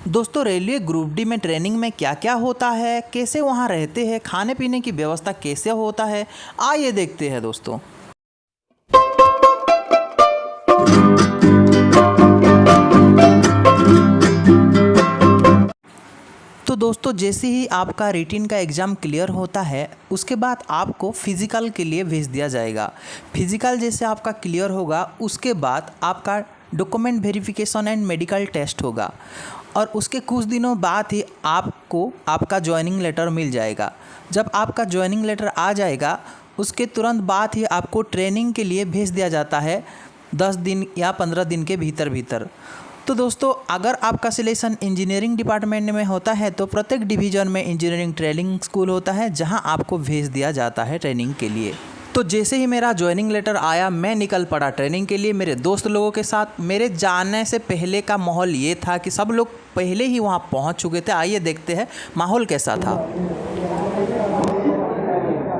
दोस्तों railway group D में training में क्या क्या होता है, कैसे वहाँ रहते हैं, खाने पीने की व्यवस्था कैसे होता है, आइए देखते हैं दोस्तों। तो दोस्तों जैसे ही आपका रिटिन का एग्ज़ाम क्लियर होता है उसके बाद आपको फिज़िकल के लिए भेज दिया जाएगा। फिज़िकल जैसे आपका क्लियर होगा उसके बाद आपका document verification and medical test होगा और उसके कुछ दिनों बाद ही आपको आपका जॉइनिंग लेटर मिल जाएगा। जब आपका जॉइनिंग लेटर आ जाएगा उसके तुरंत बाद ही आपको ट्रेनिंग के लिए भेज दिया जाता है 10 दिन या 15 दिन के भीतर। तो दोस्तों अगर आपका सिलेक्शन इंजीनियरिंग डिपार्टमेंट में होता है तो प्रत्येक डिवीज़न में इंजीनियरिंग ट्रेनिंग स्कूल होता है जहां आपको भेज दिया जाता है ट्रेनिंग के लिए। तो जैसे ही मेरा ज्वाइनिंग लेटर आया मैं निकल पड़ा ट्रेनिंग के लिए मेरे दोस्त लोगों के साथ। मेरे जाने से पहले का माहौल ये था कि सब लोग पहले ही वहाँ पहुँच चुके थे। आइए देखते हैं माहौल कैसा था।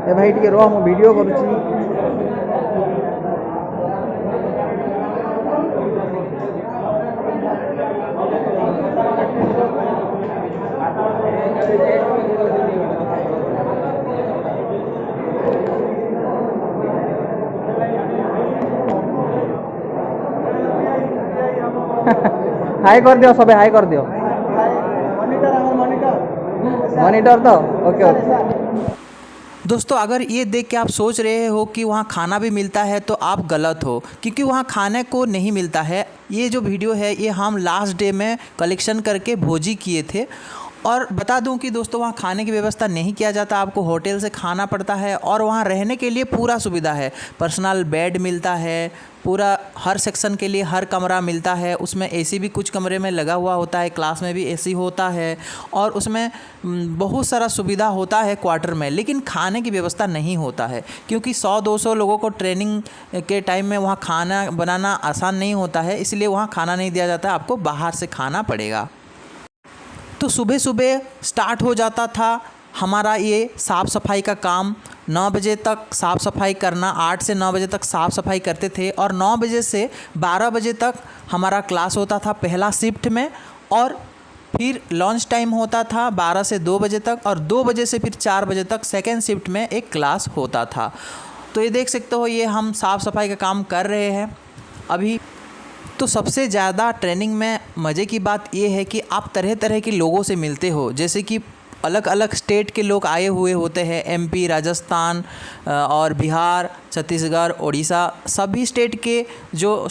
भाई टिके रो हम वीडियो करूँ। हाई कर दियो सबे हाई कर दियो। मॉनिटर तो ओके। दोस्तों अगर ये देख के आप सोच रहे हो कि वहाँ खाना भी मिलता है तो आप गलत हो, क्योंकि वहाँ खाने को नहीं मिलता है। ये जो वीडियो है ये हम लास्ट डे में कलेक्शन करके भोजी किए थे। और बता दूं कि दोस्तों वहाँ खाने की व्यवस्था नहीं किया जाता, आपको होटल से खाना पड़ता है। और वहाँ रहने के लिए पूरा सुविधा है, पर्सनल बेड मिलता है, पूरा हर सेक्शन के लिए हर कमरा मिलता है। उसमें एसी भी कुछ कमरे में लगा हुआ होता है, क्लास में भी एसी होता है और उसमें बहुत सारा सुविधा होता है क्वार्टर में। लेकिन खाने की व्यवस्था नहीं होता है क्योंकि 100-200 लोगों को ट्रेनिंग के टाइम में वहाँ खाना बनाना आसान नहीं होता है, इसलिए वहाँ खाना नहीं दिया जाता है, आपको बाहर से खाना पड़ेगा। तो सुबह सुबह स्टार्ट हो जाता था हमारा ये साफ़ सफाई का काम। 9 बजे तक साफ़ सफाई करना, 8 से 9 बजे तक साफ़ सफाई करते थे और 9 बजे से 12 बजे तक हमारा क्लास होता था पहला शिफ्ट में। और फिर लंच टाइम होता था 12 से 2 बजे तक और 2 बजे से फिर 4 बजे तक सेकेंड शिफ्ट में एक क्लास होता था। तो ये देख सकते हो ये हम साफ़ सफाई का काम कर रहे हैं अभी। तो सबसे ज़्यादा ट्रेनिंग में मज़े की बात यह है कि आप तरह तरह के लोगों से मिलते हो, जैसे कि अलग अलग स्टेट के लोग आए हुए होते हैं, एमपी, राजस्थान और बिहार, छत्तीसगढ़, उड़ीसा, सभी स्टेट के जो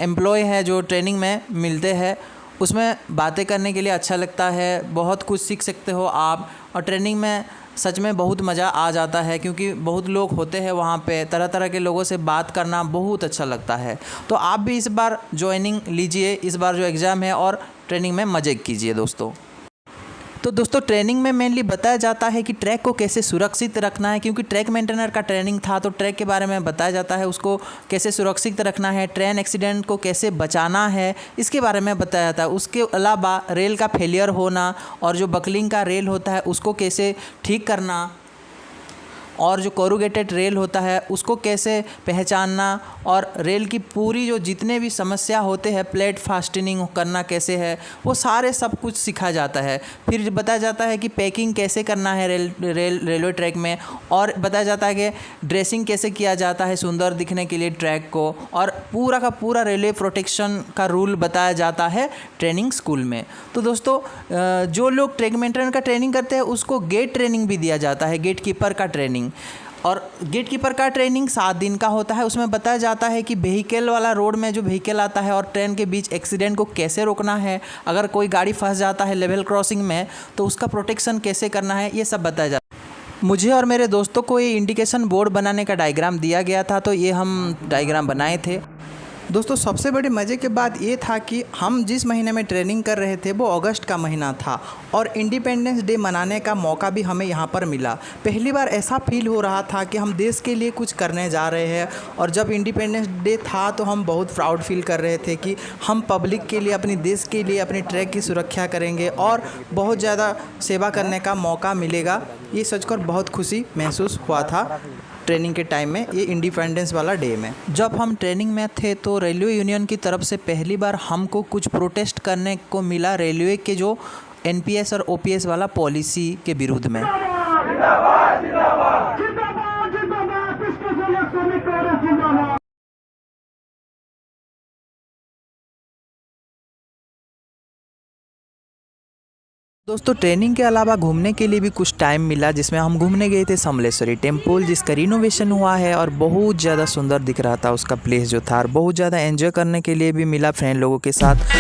एम्प्लॉय हैं जो ट्रेनिंग में मिलते हैं। उसमें बातें करने के लिए अच्छा लगता है, बहुत कुछ सीख सकते हो आप। और ट्रेनिंग में सच में बहुत मज़ा आ जाता है क्योंकि बहुत लोग होते हैं वहाँ पे, तरह तरह के लोगों से बात करना बहुत अच्छा लगता है। तो आप भी इस बार ज्वाइनिंग लीजिए, इस बार जो एग्ज़ाम है, और ट्रेनिंग में मज़े कीजिए दोस्तों। तो दोस्तों ट्रेनिंग में मेनली बताया जाता है कि ट्रैक को कैसे सुरक्षित रखना है, क्योंकि ट्रैक मेंटेनर का ट्रेनिंग था तो ट्रैक के बारे में बताया जाता है, उसको कैसे सुरक्षित रखना है, ट्रेन एक्सीडेंट को कैसे बचाना है, इसके बारे में बताया जाता है। उसके अलावा रेल का फेलियर होना और जो बकलिंग का रेल होता है उसको कैसे ठीक करना, और जो कोरुगेटेड रेल होता है उसको कैसे पहचानना, और रेल की पूरी जो जितने भी समस्या होते हैं, प्लेट फास्टनिंग करना कैसे है, वो सारे सब कुछ सिखाया जाता है। फिर बताया जाता है कि पैकिंग कैसे करना है रेलवे ट्रैक में, और बताया जाता है कि ड्रेसिंग कैसे किया जाता है सुंदर दिखने के लिए ट्रैक को, और पूरा का पूरा रेलवे प्रोटेक्शन का रूल बताया जाता है ट्रेनिंग स्कूल में। तो दोस्तों जो लोग ट्रैक मेंटेनेंस का ट्रेनिंग करते हैं उसको गेट ट्रेनिंग भी दिया जाता है, गेट कीपर का ट्रेनिंग। और गेट कीपर का ट्रेनिंग 7 दिन का होता है। उसमें बताया जाता है कि व्हीकल वाला रोड में जो व्हीकल आता है और ट्रेन के बीच एक्सीडेंट को कैसे रोकना है, अगर कोई गाड़ी फंस जाता है लेवल क्रॉसिंग में तो उसका प्रोटेक्शन कैसे करना है, ये सब बताया जाता है। मुझे और मेरे दोस्तों को ये इंडिकेशन बोर्ड बनाने का डायग्राम दिया गया था तो ये हम डायग्राम बनाए थे। दोस्तों सबसे बड़ी मज़े की बात ये था कि हम जिस महीने में ट्रेनिंग कर रहे थे वो अगस्त का महीना था और इंडिपेंडेंस डे मनाने का मौका भी हमें यहाँ पर मिला। पहली बार ऐसा फील हो रहा था कि हम देश के लिए कुछ करने जा रहे हैं। और जब इंडिपेंडेंस डे था तो हम बहुत प्राउड फील कर रहे थे कि हम पब्लिक के लिए, अपने देश के लिए, अपने ट्रैक की सुरक्षा करेंगे और बहुत ज़्यादा सेवा करने का मौका मिलेगा। ये सोचकर बहुत खुशी महसूस हुआ था। ट्रेनिंग के टाइम में, ये इंडिपेंडेंस वाला डे में। जब हम ट्रेनिंग में थे तो रेलवे यूनियन की तरफ से पहली बार हमको कुछ प्रोटेस्ट करने को मिला रेलवे के जो एनपीएस और ओपीएस वाला पॉलिसी के विरुद्ध में। दोस्तों ट्रेनिंग के अलावा घूमने के लिए भी कुछ टाइम मिला, जिसमें हम घूमने गए थे समलेश्वरी टेम्पल, जिसका रिनोवेशन हुआ है और बहुत ज़्यादा सुंदर दिख रहा था उसका प्लेस जो था, और बहुत ज़्यादा एंजॉय करने के लिए भी मिला फ्रेंड लोगों के साथ।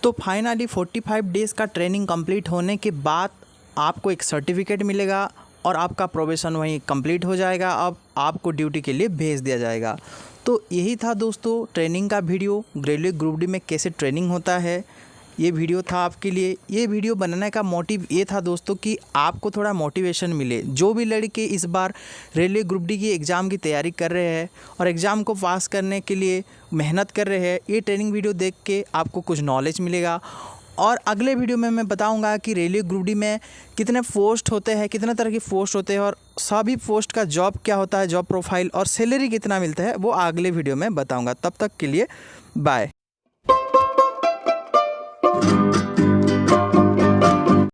तो फाइनली 45 डेज़ का ट्रेनिंग कंप्लीट होने के बाद आपको एक सर्टिफिकेट मिलेगा और आपका प्रोबेशन वहीं कंप्लीट हो जाएगा। अब आपको ड्यूटी के लिए भेज दिया जाएगा। तो यही था दोस्तों ट्रेनिंग का वीडियो, रेलवे ग्रुप डी में कैसे ट्रेनिंग होता है, ये वीडियो था आपके लिए। ये वीडियो बनाने का मोटिव ये था दोस्तों कि आपको थोड़ा मोटिवेशन मिले। जो भी लड़के इस बार रेलवे ग्रुप डी की एग्ज़ाम की तैयारी कर रहे हैं और एग्ज़ाम को पास करने के लिए मेहनत कर रहे हैं, ये ट्रेनिंग वीडियो देख के आपको कुछ नॉलेज मिलेगा। और अगले वीडियो में मैं बताऊंगा कि रेलवे ग्रुप डी में कितने पोस्ट होते हैं, कितने तरह के पोस्ट होते हैं, और सभी पोस्ट का जॉब क्या होता है, जॉब प्रोफाइल और सैलरी कितना मिलता है, वो अगले वीडियो में बताऊँगा। तब तक के लिए बाय।